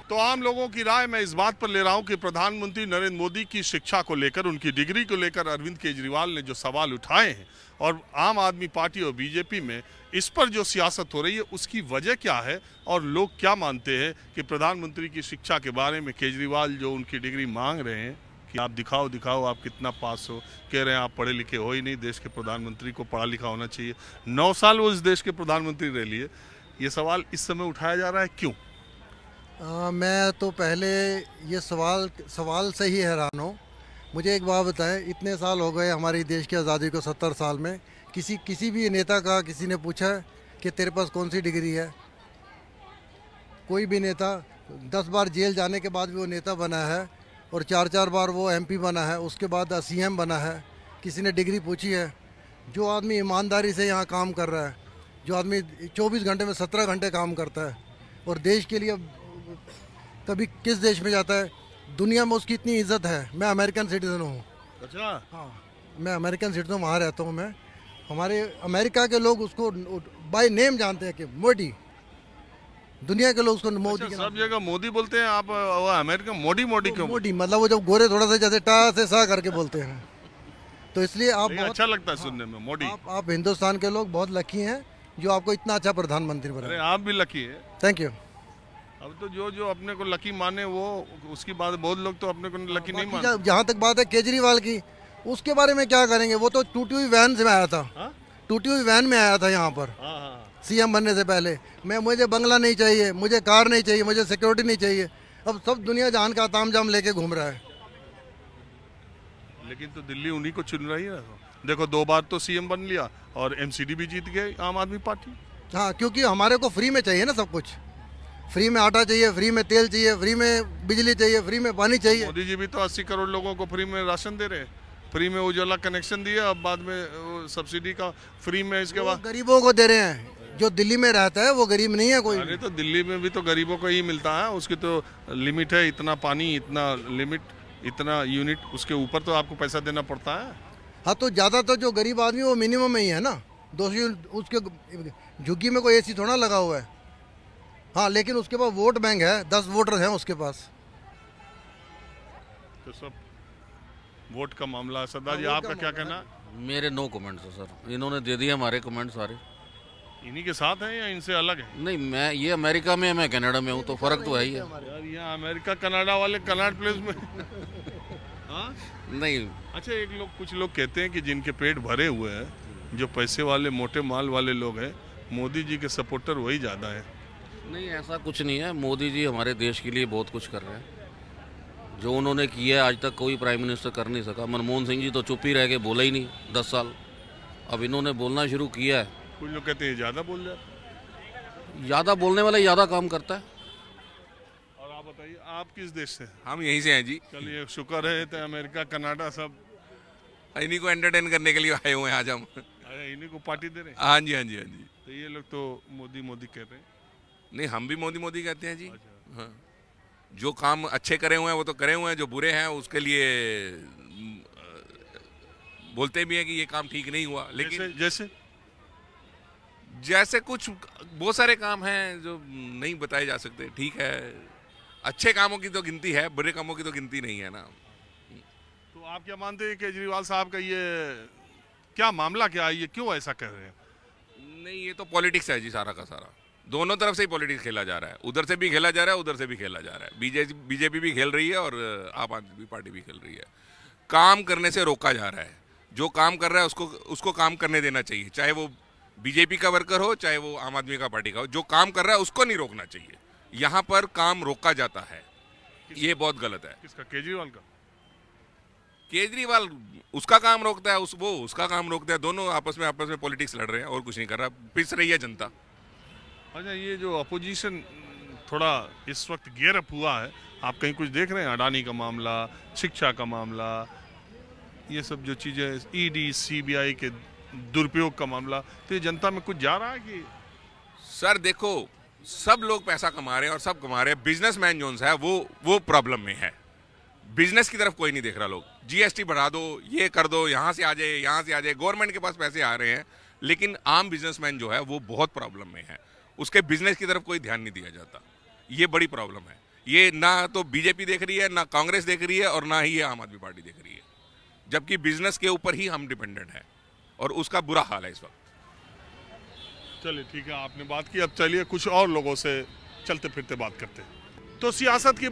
तो आम लोगों की राय मैं इस बात पर ले रहा हूं कि प्रधानमंत्री नरेंद्र मोदी की शिक्षा को लेकर, उनकी डिग्री को लेकर अरविंद केजरीवाल ने जो सवाल उठाए हैं और आम आदमी पार्टी और बीजेपी में इस पर जो सियासत हो रही है, उसकी वजह क्या है और लोग क्या मानते हैं कि प्रधानमंत्री की शिक्षा के बारे में केजरीवाल जो उनकी डिग्री मांग रहे हैं कि आप दिखाओ दिखाओ आप कितना पास हो, कह रहे हैं आप पढ़े लिखे हो ही नहीं, देश के प्रधानमंत्री को पढ़ा लिखा होना चाहिए। 9 साल वो इस देश के प्रधानमंत्री रह लिए। ये सवाल इस समय उठाया जा रहा है, क्यों? मैं तो पहले ये सवाल से ही हैरान हूँ। मुझे एक बात बताएं, इतने साल हो गए हमारी देश की आज़ादी को, 70 साल में किसी भी नेता का किसी ने पूछा है कि तेरे पास कौन सी डिग्री है? कोई भी नेता 10 बार जेल जाने के बाद भी वो नेता बना है और 4 बार वो एमपी बना है, उसके बाद सीएम बना है। किसी ने डिग्री पूछी है? जो आदमी ईमानदारी से यहाँ काम कर रहा है, जो आदमी 24 घंटे में 17 घंटे काम करता है और देश के लिए कभी किस देश में जाता है, दुनिया में उसकी इतनी इज्जत है। मैं अमेरिकन सिटीज़न हूँ। अच्छा। हाँ, मैं अमेरिकन सिटीज़न, वहाँ रहता हूँ मैं। हमारे अमेरिका के लोग उसको बाय नेम जानते हैं कि मोदी। दुनिया के लोग उसको मोदी अच्छा, के सब जगह मोदी बोलते हैं, आप वो अमेरिका मोदी मोदी क्यों? मोदी मतलब वो जब गोरे थोड़ा सा जैसे टा से सा करके बोलते हैं, तो इसलिए आप लेकिन बहुत अच्छा लगता है सुनने में मोदी। आप हिंदुस्तान के लोग बहुत लकी हैं जो आपको इतना अच्छा प्रधानमंत्री अरे बनाए। आप भी लकी है। Thank you. अब तो जो जो अपने को लकी माने वो, उसकी बात, बहुत लोग तो अपने को लकी नहीं मानते। जहाँ तक बात है केजरीवाल की, उसके बारे में क्या करेंगे? वो तो टूटी हुई वैन से आया था। हाँ? टूटी हुई वैन में आया था यहाँ पर हाँ हाँ। सीएम बनने से पहले। मुझे बंगला नहीं चाहिए, मुझे कार नहीं चाहिए, मुझे सिक्योरिटी नहीं चाहिए। अब सब दुनिया जहान का तामझाम लेके घूम रहा है। लेकिन तो दिल्ली उन्हीं को चुन रही है। देखो 2 बार तो सीएम बन लिया और एमसीडी भी जीत गए आम आदमी पार्टी। हाँ, क्योंकि हमारे को फ्री में चाहिए ना सब कुछ। फ्री में आटा चाहिए, फ्री में तेल चाहिए, फ्री में बिजली चाहिए, फ्री में पानी चाहिए। मोदी जी भी तो 80 करोड़ लोगों को फ्री में राशन दे रहे हैं, फ्री में उजाला कनेक्शन दिया, अब बाद में वो सब्सिडी का फ्री में, इसके वो बाद गरीबों को दे रहे हैं। जो दिल्ली में रहता है वो गरीब नहीं है कोई। अरे तो दिल्ली में भी तो गरीबों को ही मिलता है, उसकी तो लिमिट है, इतना पानी, इतना लिमिट, इतना यूनिट, उसके ऊपर तो आपको पैसा देना पड़ता है। हाँ, तो ज़्यादातर जो गरीब आदमी वो मिनिमम में ही है ना। 200 उसके झुग्गी में कोई एसी थोड़ा लगा हुआ है। हाँ, लेकिन उसके पास वोट बैंक है, 10 वोटर हैं उसके पास। तो सब वोट का मामला है। सरदार हाँ, जी वोट आपका का क्या मामला कहना है? मेरे नो कमेंट्स है सर, इन्होंने दे दिए हमारे कमेंट सारे। इन्हीं के साथ हैं या इनसे अलग है? नहीं, मैं ये अमेरिका में है, मैं कनाडा में हूँ, तो फर्क तो है ही है। यार यहाँ अमेरिका कनाडा वाले कनाड प्लेस में हाँ? नहीं, अच्छा, कुछ लोग कहते हैं कि जिनके पेट भरे हुए हैं, जो पैसे वाले मोटे माल वाले लोग हैं, मोदी जी के सपोर्टर वही ज़्यादा है। नहीं ऐसा कुछ नहीं है। मोदी जी हमारे देश के लिए बहुत कुछ कर रहे हैं। जो उन्होंने किया है आज तक कोई प्राइम मिनिस्टर कर नहीं सका। मनमोहन सिंह जी तो चुप ही रह के बोला ही नहीं 10 साल। अब इन्होंने बोलना शुरू किया है। कुछ लोग कहते हैं ज़्यादा बोल जाते। ज़्यादा बोलने वाला ज़्यादा काम करता है। और आप बताइए, आप किस देश से? हम यहीं से हैं जी। चलिए, शुक्र है, तो अमेरिका कनाडा सब इन्हीं को एंटरटेन करने के लिए आए हुए हैं आज हम। अरे इन्हीं को पार्टी दे रहे हैं। हाँ जी, हाँ जी, हाँ जी। तो ये लोग तो मोदी मोदी कहते हैं। नहीं, हम भी मोदी मोदी कहते हैं जी। अच्छा। हाँ, जो काम अच्छे करे हुए हैं वो तो करे हुए हैं, जो बुरे हैं उसके लिए बोलते भी हैं कि ये काम ठीक नहीं हुआ। लेकिन जैसे जैसे कुछ बहुत सारे काम हैं जो नहीं बताए जा सकते। ठीक है, अच्छे कामों की तो गिनती है, बुरे कामों की तो गिनती नहीं है ना। तो आप क्या मानते हैं केजरीवाल साहब का ये क्या मामला, क्या है, ये क्यों ऐसा कर रहे हैं? नहीं, ये तो पॉलिटिक्स है जी, सारा का सारा। दोनों तरफ से ही पॉलिटिक्स खेला जा रहा है। उधर से भी खेला जा रहा है, उधर से भी खेला जा रहा है। बीजेपी भी खेल रही है और आम आदमी पार्टी भी खेल रही है। काम करने से रोका जा रहा है। जो काम कर रहा है उसको काम करने देना चाहिए, चाहे वो बीजेपी का वर्कर हो, चाहे वो आम आदमी का पार्टी का हो। जो काम कर रहा है उसको नहीं रोकना चाहिए। यहाँ पर काम रोका जाता है, ये बहुत गलत है। किसका? केजरीवाल का? केजरीवाल उसका काम रोकता है, वो उसका काम रोकता है। दोनों आपस में पॉलिटिक्स लड़ रहे हैं और कुछ नहीं कर रहा। पिस रही है जनता। अच्छा, ये जो अपोजिशन थोड़ा इस वक्त गियर अप हुआ है, आप कहीं कुछ देख रहे हैं? अडानी का मामला, शिक्षा का मामला, ये सब जो चीज़ें, ईडी सीबीआई के दुरुपयोग का मामला, तो ये जनता में कुछ जा रहा है कि? सर देखो, सब लोग पैसा कमा रहे हैं और सब कमा रहे हैं। बिजनेसमैन जोन्स है वो प्रॉब्लम में है। बिजनेस की तरफ कोई नहीं देख रहा। लोग जीएसटी बढ़ा दो, ये कर दो, यहाँ से आ जाए, यहाँ से आ जाए। गवर्नमेंट के पास पैसे आ रहे हैं, लेकिन आम बिजनेसमैन जो है वो बहुत प्रॉब्लम में है। उसके बिजनेस की तरफ कोई ध्यान नहीं दिया जाता। ये बड़ी प्रॉब्लम है। ये ना तो बीजेपी देख रही है, ना कांग्रेस देख रही है, और ना ही ये आम आदमी पार्टी देख रही है। जबकि बिजनेस के ऊपर ही हम डिपेंडेंट हैं और उसका बुरा हाल है इस वक्त। चलिए ठीक है, आपने बात की, अब चलिए कुछ और लोगों से चलते फिरते बात करते हैं। तो सियासत की